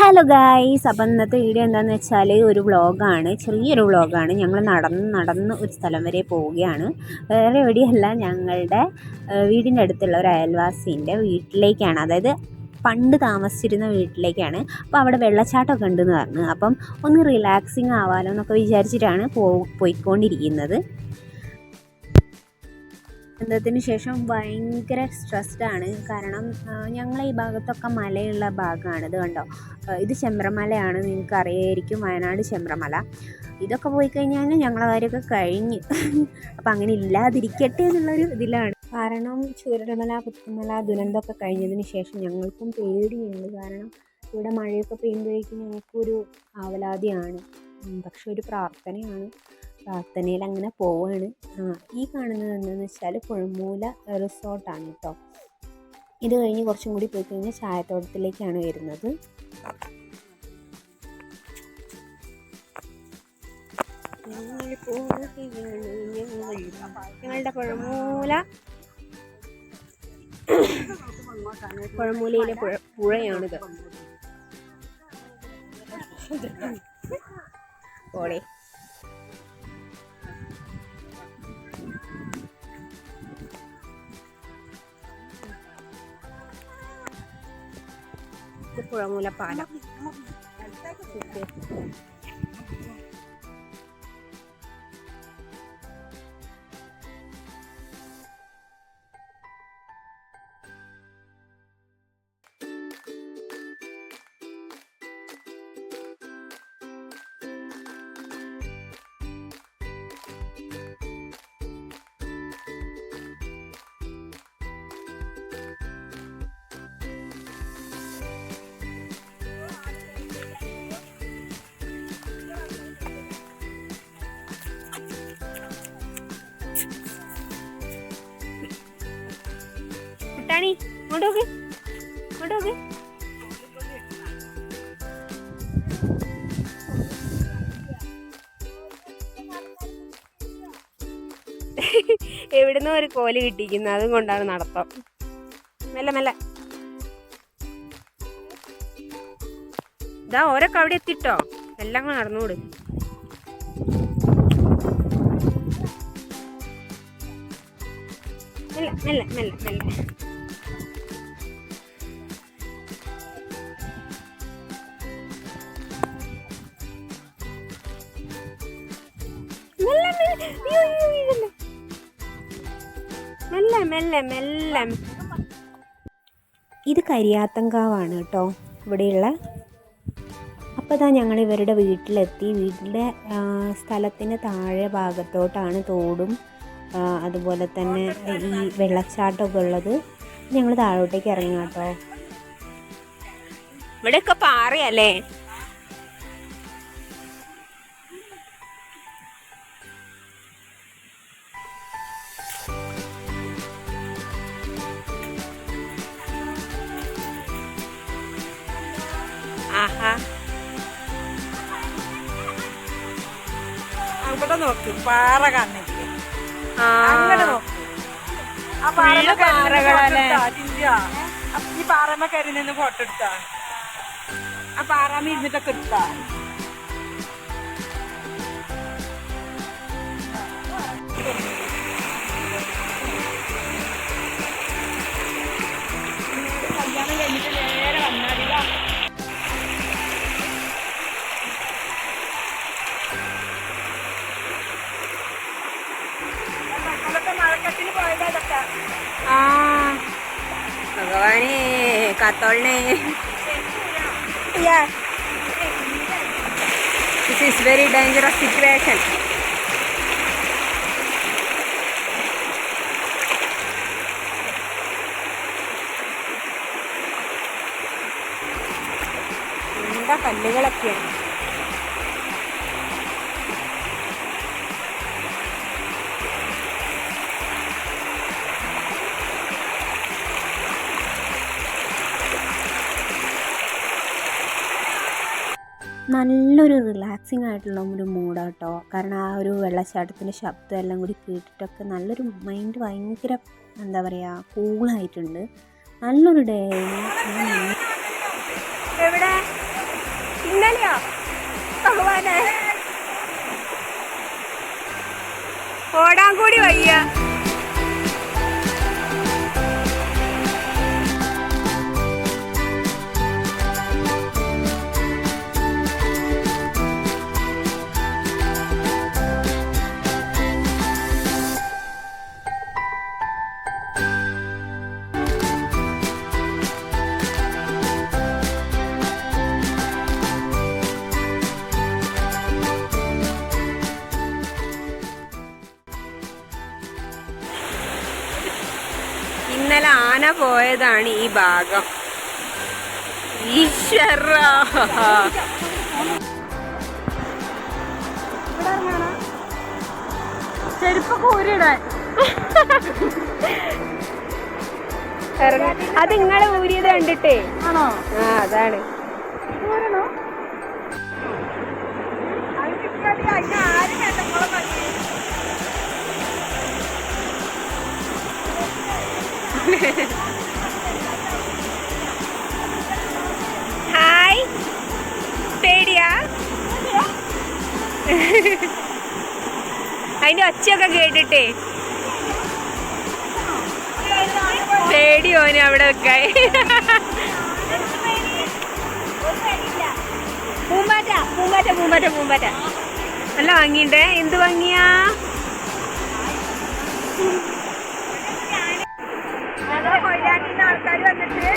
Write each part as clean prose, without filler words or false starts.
Hello guys, അപ്പം ഇന്നത്തെ video എന്താണെന്ന് വെച്ചാൽ ഒരു വ്ളോഗാണ്, ചെറിയൊരു വ്ളോഗാണ്. ഞങ്ങൾ നടന്ന് ഒരു സ്ഥലം വരെ പോവുകയാണ്. വേറെ എവിടെയല്ല, ഞങ്ങളുടെ വീടിൻ്റെ അടുത്തുള്ള ഒരു അയൽവാസീൻ്റെ വീട്ടിലേക്കാണ്. അതായത് പണ്ട് താമസിച്ചിരുന്ന വീട്ടിലേക്കാണ്. അപ്പോൾ അവിടെ വെള്ളച്ചാട്ടമൊക്കെ ഉണ്ടെന്ന് പറഞ്ഞു. അപ്പം ഒന്ന് റിലാക്സിങ് ആവാലോ എന്നൊക്കെ വിചാരിച്ചിട്ടാണ് പോയിക്കൊണ്ടിരിക്കുന്നത്. ബന്ധത്തിന് ശേഷം ഭയങ്കര സ്ട്രെസ്ഡാണ്. കാരണം ഞങ്ങളെ ഈ ഭാഗത്തൊക്കെ മലയുള്ള ഭാഗമാണ്. ഇത് കണ്ടോ, ഇത് ചെമ്പ്രമലയാണ്. നിങ്ങൾക്ക് അറിയായിരിക്കും, വയനാട് ചെമ്പ്രമല. ഇതൊക്കെ പോയി കഴിഞ്ഞാൽ ഞങ്ങളെ കാര്യമൊക്കെ കഴിഞ്ഞ്. അപ്പം അങ്ങനെ ഇല്ലാതിരിക്കട്ടെ എന്നുള്ളൊരു ഇതിലാണ്. കാരണം ചൂരൽമല, പുത്തുമല ദുരന്തമൊക്കെ കഴിഞ്ഞതിന് ശേഷം ഞങ്ങൾക്കും പേടിയുണ്ട്. കാരണം ഇവിടെ മഴയൊക്കെ പെയ്യുമ്പോഴേക്കും ഞങ്ങൾക്കൊരു ആവലാതിയാണ്. പക്ഷെ ഒരു പ്രാർത്ഥനയിൽ അങ്ങനെ പോവാണ്. ഈ കാണുന്നത് എന്താണെന്ന് വെച്ചാൽ പുഴമൂല റിസോർട്ടാണ് കേട്ടോ. ഇത് കഴിഞ്ഞ് കുറച്ചും കൂടി പോയി കഴിഞ്ഞാൽ ചായത്തോട്ടത്തിലേക്കാണ് വരുന്നത്. ഞങ്ങളുടെ പുഴമൂലയിലെ പുഴയാണിത്. പോളെ പുഴമൂല പാലം. ണി ഇങ്ങോട്ടോക്ക്. എവിടുന്നോ ഒരു കോല് കിട്ടിയിരിക്കുന്നത്, അതും കൊണ്ടാണ് നടത്തം. മെല്ലെ ഇതാ ഓരൊക്കെ അവിടെ എത്തിട്ടോ. എല്ലാം കൂടെ നടന്നുകൂട്. മെല്ലെ ഇത് കരിയാത്തങ്കാവാണ് കേട്ടോ ഇവിടെയുള്ള. അപ്പോൾ ഇതാ ഞങ്ങൾ ഇവരുടെ വീട്ടിലെത്തി. വീട്ടിലെ സ്ഥലത്തിന് താഴെ ഭാഗത്തോട്ടാണ് തോടും അതുപോലെ തന്നെ ഈ വെള്ളച്ചാട്ടമൊക്കെ ഉള്ളത്. ഞങ്ങൾ താഴോട്ടേക്ക് ഇറങ്ങി കേട്ടോ. ഇവിടെയൊക്കെ പാറയല്ലേ. ആഹാ, അവിടെ നോക്ക്, പാറ കാണില്ല. അങ്ങനെ നോക്ക്, ആ പാറകളെ ഈ പാറമ്മ കയറി നിന്ന് ഫോട്ടോ എടുത്താ, ആ പാറമ്മ ഇരുന്നിട്ടൊക്കെ എടുത്താ. കല്യാണം കഴിഞ്ഞിട്ട് നേരെ വന്നാടില്ല. ഭഗവാനെ കാത്തോളണേ. This is very dangerous situation. എന്താ കല്ലുകളൊക്കെയാണ്. നല്ലൊരു റിലാക്സിങ് ആയിട്ടുള്ള ഒരു മൂഡാട്ടോ. കാരണം ആ ഒരു വെള്ളച്ചാട്ടത്തിൻ്റെ ശബ്ദം എല്ലാം കൂടി കേട്ടിട്ടൊക്കെ നല്ലൊരു മൈൻഡ് ഭയങ്കര എന്താ പറയുക കൂളായിട്ടുണ്ട്. നല്ലൊരു ഡേ. എവിടെ ഇന്നലെയോ ഭഗവാനെ ഓടാൻ കൂടി വയ്യ. ഇന്നലെ ആന പോയതാണ് ഈ ഭാഗം. ഈശ്വര ചെരുപ്പൊക്കെ ഊരിടാൻ. അത് നിങ്ങളെ ഊരിയത് കണ്ടിട്ടേ. ആണോ? ആ അതാണ്. ഊരണോ? അത് കിട്ടിയാൽ അതിന് ആരും വേണ്ട. നിങ്ങളെ മതി. ഹായ്, പേടിയാ? അതിന്റെ ഒച്ചയൊക്കെ കേട്ടിട്ടേ പേടി ഓന് അവിടെ വെക്കാൻ. പൂമ്പാറ്റ പൂമ്പാറ്റ പൂമ്പാറ്റ പൂമ്പാറ്റ നല്ല ഭംഗിയുണ്ടേ. എന്ത് ഭംഗിയാ. ആൾക്കാർ വന്നിട്ട്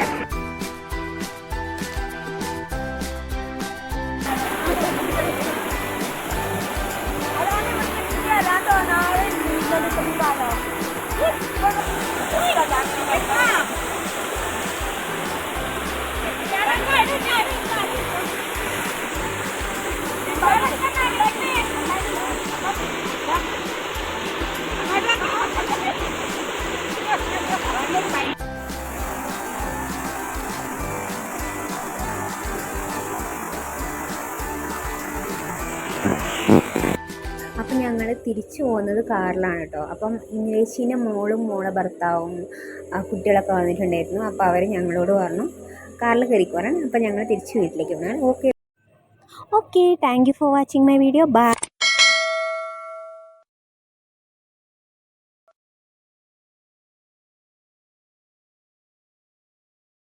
അപ്പം ഞങ്ങൾ തിരിച്ചു പോകുന്നത് കാറിലാണ് കേട്ടോ. അപ്പം ഇംഗ്ലീഷിൻ്റെ മോളും മോളെ ഭർത്താവും കുട്ടികളൊക്കെ വന്നിട്ടുണ്ടായിരുന്നു. അപ്പോൾ അവർ ഞങ്ങളോട് പറഞ്ഞു കാറിൽ കയറിക്കോറാൻ. അപ്പം ഞങ്ങൾ തിരിച്ച് വീട്ടിലേക്ക് പോകണം. Okay thank you for watching my video. By.